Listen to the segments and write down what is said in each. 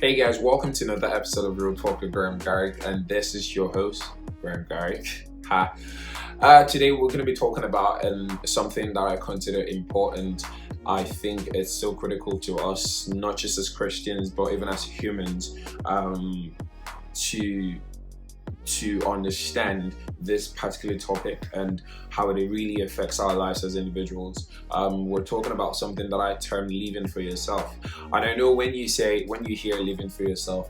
Hey guys, welcome to another episode of Real Talk with Graham Garrick, and this is your host, Graham Garrick. Hi. Today we're going to be talking about something that I consider important. I think it's so critical to us, not just as Christians, but even as humans, to understand this particular topic and how it really affects our lives as individuals. We're talking about something that I term living for yourself. And I know when you hear living for yourself,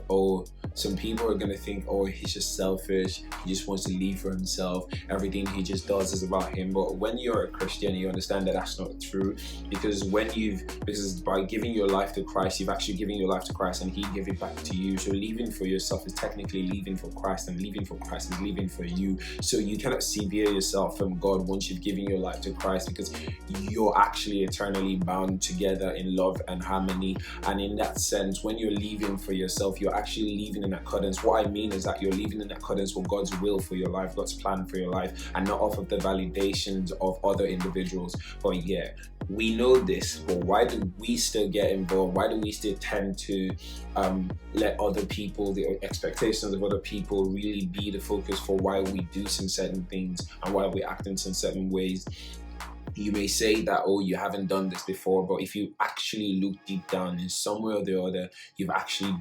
some people are going to think, he's just selfish, he just wants to live for himself, everything he just does is about him. But when you're a Christian, you understand that that's not true, because by giving your life to Christ, you've actually given your life to Christ and he gave it back to you. So living for yourself is technically living for Christ, and living for Christ is living for you. So you cannot sever yourself from God once you've given your life to Christ, because you're actually eternally bound together in love and harmony. And in that sense, when you're living for yourself, you're actually living in accordance. What I mean is that you're living in accordance with God's will for your life, God's plan for your life, and not off of the validations of other individuals. But yeah, we know this, but why do we still get involved? Why do we still tend to let other people, the expectations of other people, really be the focus for why we do some certain things and why we act in some certain ways? You may say that, you haven't done this before, but if you actually look deep down, in some way or the other, you've actually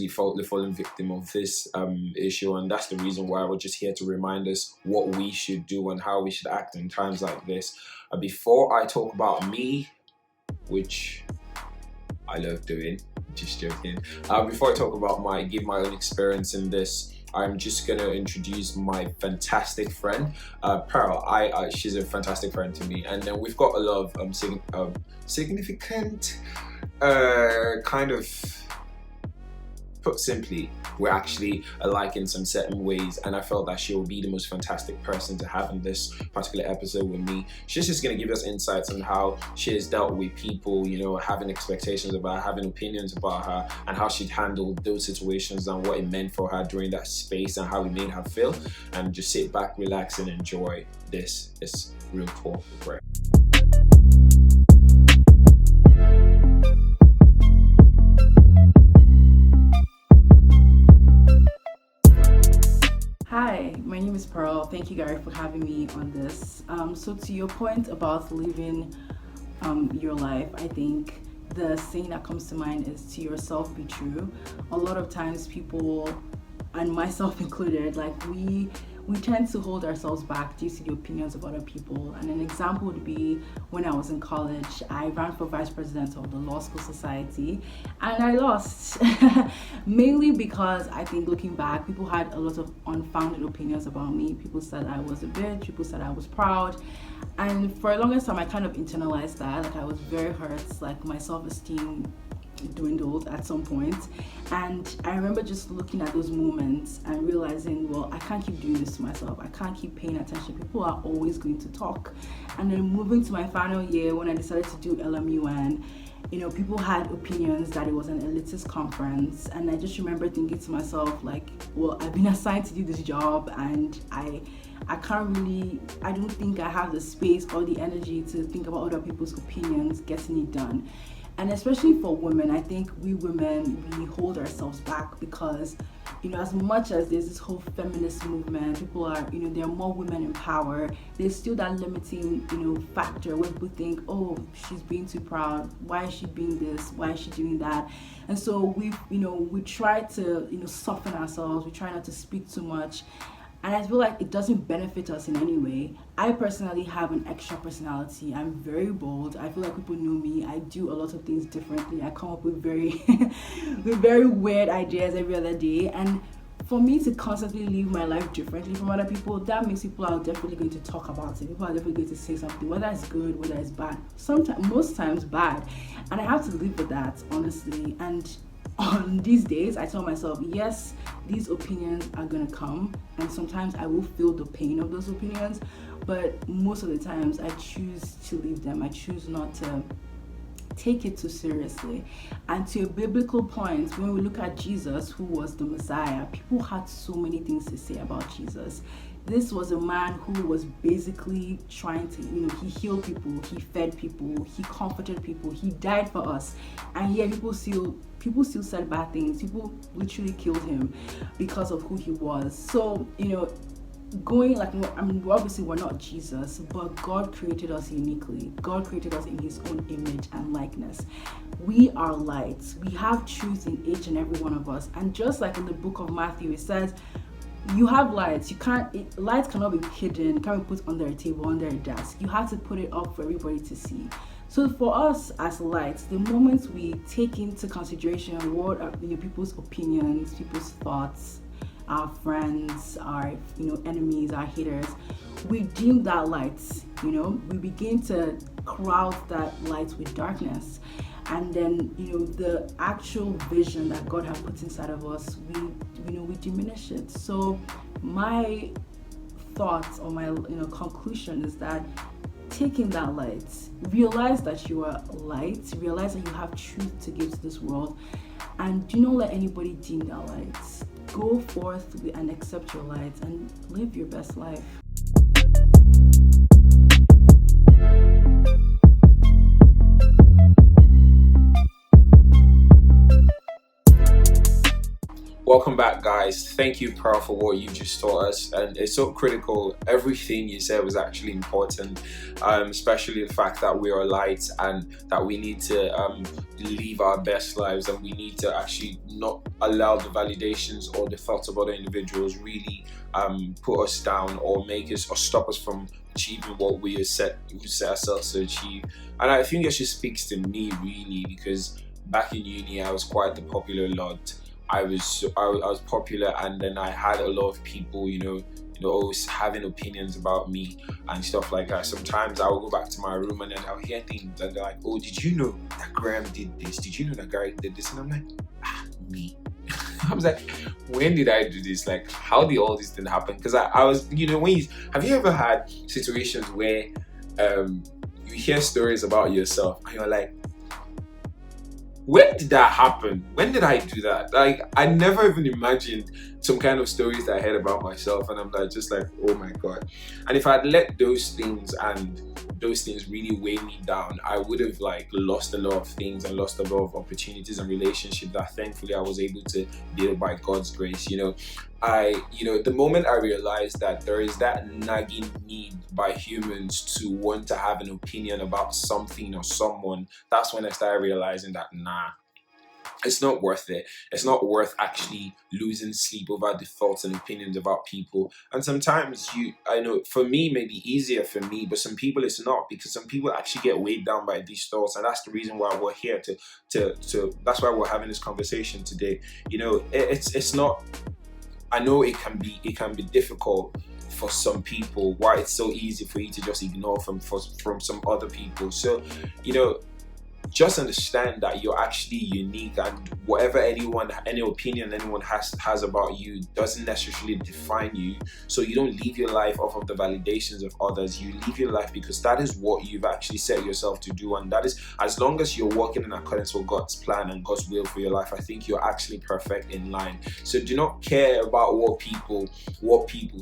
fallen victim of this issue. And that's the reason why we're just here to remind us what we should do and how we should act in times like this. Before I talk about me, which I love doing, just joking. Before I talk about give my own experience in this, I'm just gonna introduce my fantastic friend, Pearle. She's a fantastic friend to me, and then we've got a lot of significant, kind of, put simply, we're actually alike in some certain ways, and I felt that she will be the most fantastic person to have in this particular episode with me. She's just going to give us insights on how she has dealt with people, having expectations about her, having opinions about her, and how she'd handled those situations and what it meant for her during that space and how it made her feel. And just sit back, relax, and enjoy this. It's Real Talk with Graham. Hi, my name is Pearle. Thank you, Gary, for having me on this. So to your point about living your life, I think the saying that comes to mind is to yourself be true. A lot of times people, and myself included, we tend to hold ourselves back due to the opinions of other people. And an example would be when I was in college, I ran for vice president of the Law School Society, and I lost. Mainly because I think, looking back, people had a lot of unfounded opinions about me. People said I was a bitch, people said I was proud. And for a longest time, I kind of internalized that. I was very hurt, my self-esteem dwindled at some point. And I remember just looking at those moments and realizing, I can't keep doing this to myself. I can't keep paying attention. People are always going to talk. And then moving to my final year, when I decided to do LMUN, people had opinions that it was an elitist conference. And I just remember thinking to myself, I've been assigned to do this job, and I don't think I have the space or the energy to think about other people's opinions getting it done. And especially for women, I think we women, we hold ourselves back because, as much as there's this whole feminist movement, people are, there are more women in power, there's still that limiting, factor where people think, she's being too proud, why is she being this, why is she doing that? And so we try to, soften ourselves, we try not to speak too much. And I feel like it doesn't benefit us in any way. I personally have an extra personality. I'm very bold. I feel like people know me. I do a lot of things differently. I come up with very weird ideas every other day. And for me to constantly live my life differently from other people, that means people are definitely going to talk about it. People are definitely going to say something, whether it's good, whether it's bad. Most times bad. And I have to live with that, honestly. And on these days, I tell myself, yes, these opinions are gonna come, and sometimes I will feel the pain of those opinions, but most of the times I choose to leave them. I choose not to take it too seriously. And to a biblical point, when we look at Jesus, who was the Messiah, people had so many things to say about Jesus. This was a man who was basically trying to, he healed people, he fed people, he comforted people, he died for us, and yet people still said bad things. People literally killed him because of who he was. So going like, I mean, obviously we're not Jesus, but God created us uniquely. God created us in his own image and likeness. We are lights. We have truth in each and every one of us. And just like in the book of Matthew, it says you have lights. Lights cannot be hidden, can't be put under a table, under a desk. You have to put it up for everybody to see. So for us as lights, the moment we take into consideration what are, people's opinions, people's thoughts, our friends, our enemies, our haters, we dim that light. We begin to crowd that light with darkness, and then the actual vision that God has put inside of us, we diminish it. So my thoughts or my conclusion is that taking that light, realize that you are light, realize that you have truth to give to this world, and do not let anybody dim that light. Go forth and accept your light and live your best life. Welcome back, guys. Thank you, Pearle, for what you just taught us. And it's so critical. Everything you said was actually important, especially the fact that we are light and that we need to live our best lives, and we need to actually not allow the validations or the thoughts of other individuals really put us down or make us or stop us from achieving what we set ourselves to achieve. And I think it just speaks to me really, because back in uni I was quite the popular lot. I was popular, and then I had a lot of people, always having opinions about me and stuff like that. Sometimes I would go back to my room and then I'll hear things and they're like, "Oh, did you know that Graham did this? Did you know that Gary did this?" And I'm like, me. I was like, when did I do this? Like, how did all this thing happen? Because I was, have you ever had situations where you hear stories about yourself and you're like, when did that happen? When did I do that? Like, I never even imagined some kind of stories that I heard about myself, and I'm just like, oh my God. And if I'd let those things really weigh me down, I would have lost a lot of things and lost a lot of opportunities and relationships that thankfully I was able to build by God's grace. The moment I realized that there is that nagging need by humans to want to have an opinion about something or someone, that's when I started realizing that it's not worth it. It's not worth actually losing sleep over the thoughts and opinions about people. And sometimes I know for me, maybe easier for me, but some people it's not, because some people actually get weighed down by these thoughts. And that's the reason why we're here that's why we're having this conversation today. It's not, I know it can be difficult for some people, why it's so easy for you to just ignore from some other people. So, just understand that you're actually unique, and whatever any opinion anyone has about you doesn't necessarily define you. So you don't live your life off of the validations of others. You live your life because that is what you've actually set yourself to do, and that is, as long as you're working in accordance with God's plan and God's will for your life, I think you're actually perfect in line. So do not care about what people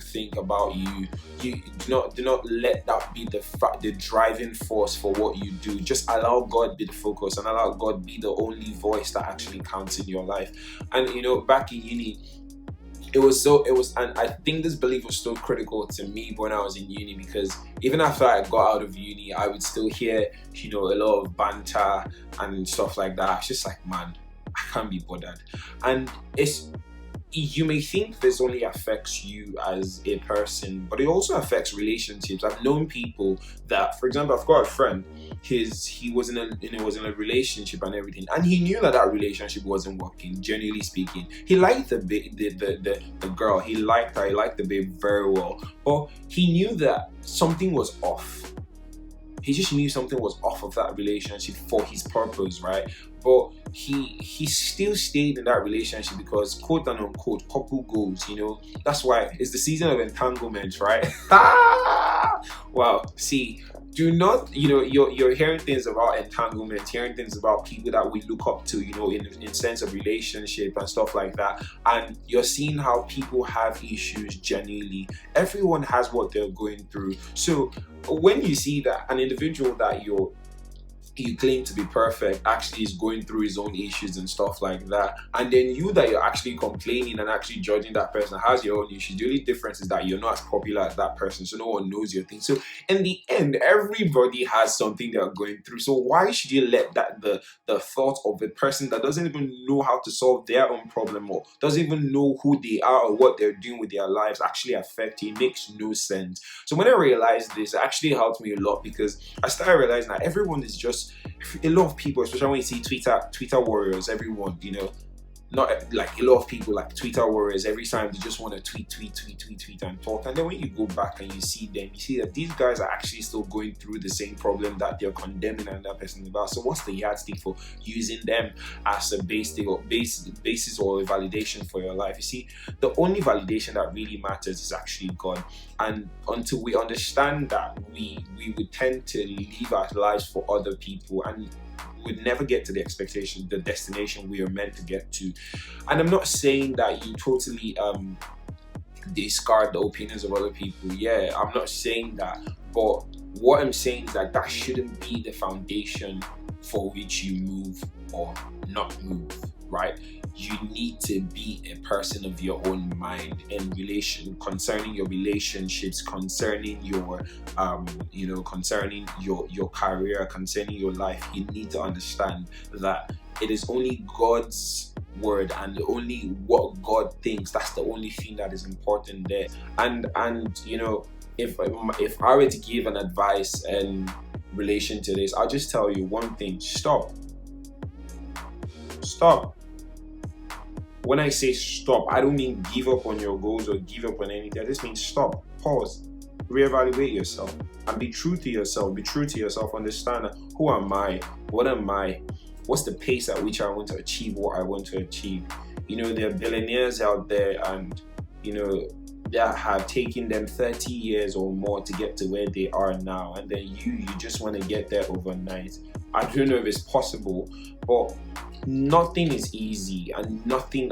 think about you. You do not let that be the driving force for what you do. Just allow God be the focus and allow God be the only voice that actually counts in your life. And back in uni, and I think this belief was so critical to me when I was in uni, because even after I got out of uni, I would still hear a lot of banter and stuff like that. It's just like, man, I can't be bothered. And you may think this only affects you as a person, but it also affects relationships. I've known people that, for example, I've got a friend. He was in a relationship and everything, and he knew that relationship wasn't working. Generally speaking, he liked the girl. He liked her. He liked the babe very well, but he knew that something was off. He just knew something was off of that relationship for his purpose, right? But he still stayed in that relationship because, quote unquote, couple goals, That's why it's the season of entanglement, right? Wow. See, do not, you're hearing things about entanglement, hearing things about people that we look up to, in sense of relationship and stuff like that. And you're seeing how people have issues genuinely. Everyone has what they're going through. So when you see that an individual that you claim to be perfect actually is going through his own issues and stuff like that, and then you that you're actually complaining and actually judging that person has your own issues, the only difference is that you're not as popular as that person, so no one knows your thing. So in the end, everybody has something they're going through. So why should you let that the thought of a person that doesn't even know how to solve their own problem or doesn't even know who they are or what they're doing with their lives actually affect you? It makes no sense. So when I realized this, it actually helped me a lot, because I started realizing that everyone is just, a lot of people, especially when you see Twitter warriors, everyone, not like a lot of people like Twitter warriors, every time they just want to tweet and talk. And then when you go back and you see them, you see that these guys are actually still going through the same problem that they're condemning another person about. So what's the yardstick for using them as a basis or a validation for your life? You see, the only validation that really matters is actually God. And until we understand that, we would tend to live our lives for other people, and would never get to the expectation, the destination we are meant to get to. And I'm not saying that you totally discard the opinions of other people. Yeah, I'm not saying that. But what I'm saying is that shouldn't be the foundation for which you move or not move, right? You need to be a person of your own mind in relation concerning your relationships, concerning your concerning your career, concerning your life. You need to understand that it is only God's word and only what God thinks. That's the only thing that is important there. And if I were to give an advice in relation to this, I'll just tell you one thing: stop. When I say stop, I don't mean give up on your goals or give up on anything. I just mean stop, pause, reevaluate yourself, and be true to yourself. Be true to yourself. Understand, who am I? What am I? What's the pace at which I want to achieve what I want to achieve? There are billionaires out there, and that have taken them 30 years or more to get to where they are now, and then you just want to get there overnight. I don't know if it's possible, but nothing is easy, and nothing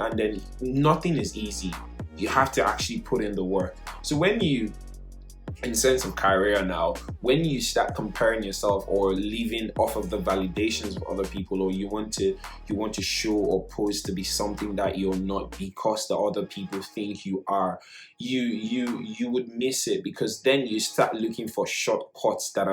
is easy. You have to actually put in the work. So when you, in sense of career now, when you start comparing yourself or living off of the validations of other people, or you want to show or pose to be something that you're not because the other people think you are, you would miss it, because then you start looking for shortcuts that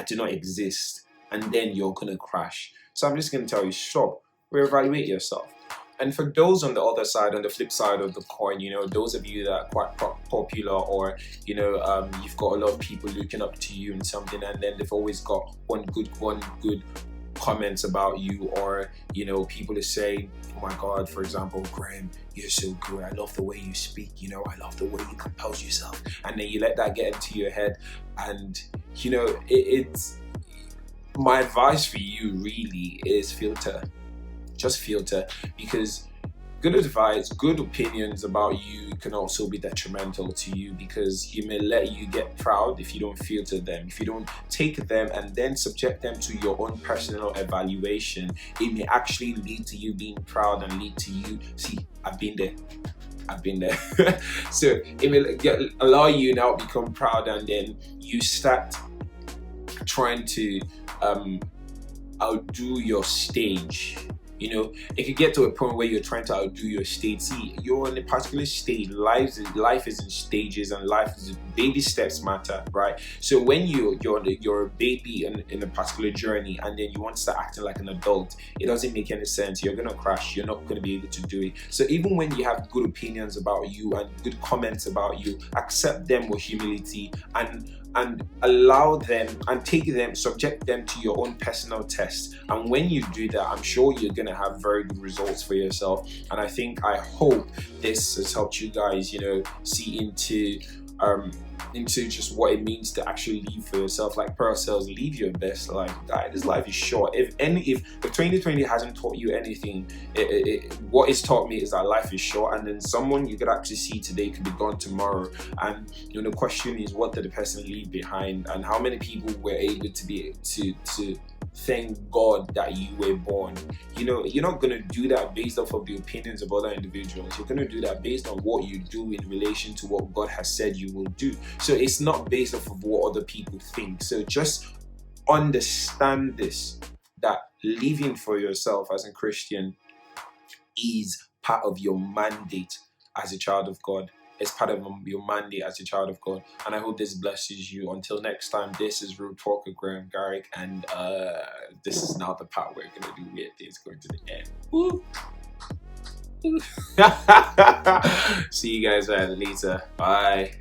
do not exist, and then you're gonna crash. So I'm just gonna tell you, stop, reevaluate yourself. And for those on the other side, on the flip side of the coin, those of you that are quite popular, or you've got a lot of people looking up to you in something, and then they've always got one good comments about you, or people are saying, oh my God, for example, Graham, you're so good, I love the way you speak, I love the way you compose yourself. And then you let that get into your head, and it's my advice for you really is filter. Just filter, because good advice, good opinions about you can also be detrimental to you, because you may let you get proud if you don't filter them. If you don't take them and then subject them to your own personal evaluation, it may actually lead to you being proud and lead to you, see, I've been there. So it may allow you now become proud, and then you start trying to outdo your stage. If you get to a point where you're trying to outdo your stage, see, you're in a particular stage. Life is in stages, and baby steps matter, right? So when you're a baby in a particular journey, and then you want to start acting like an adult, it doesn't make any sense. You're gonna crash. You're not gonna be able to do it. So even when you have good opinions about you and good comments about you, accept them with humility, and allow them and take them, subject them to your own personal test. And when you do that, I'm sure you're gonna have very good results for yourself. And I hope this has helped you guys, see into into just what it means to actually live for yourself. Like Pearl says, live your best life. Guy, this life is short. If 2020 hasn't taught you anything, what it's taught me is that life is short, and then someone you could actually see today could be gone tomorrow. And the question is, what did the person leave behind, and how many people were able to be to thank God that you were born. You're not going to do that based off of the opinions of other individuals. You're going to do that based on what you do in relation to what God has said you will do. So it's not based off of what other people think. So just understand this, that living for yourself as a Christian is part of your mandate as a child of God. It's part of your mandate as a child of God. And I hope this blesses you. Until next time, this is Real Talk with Graham Garrick. And this is now the part where we're going to do weird things going to the end. See you guys later. Bye.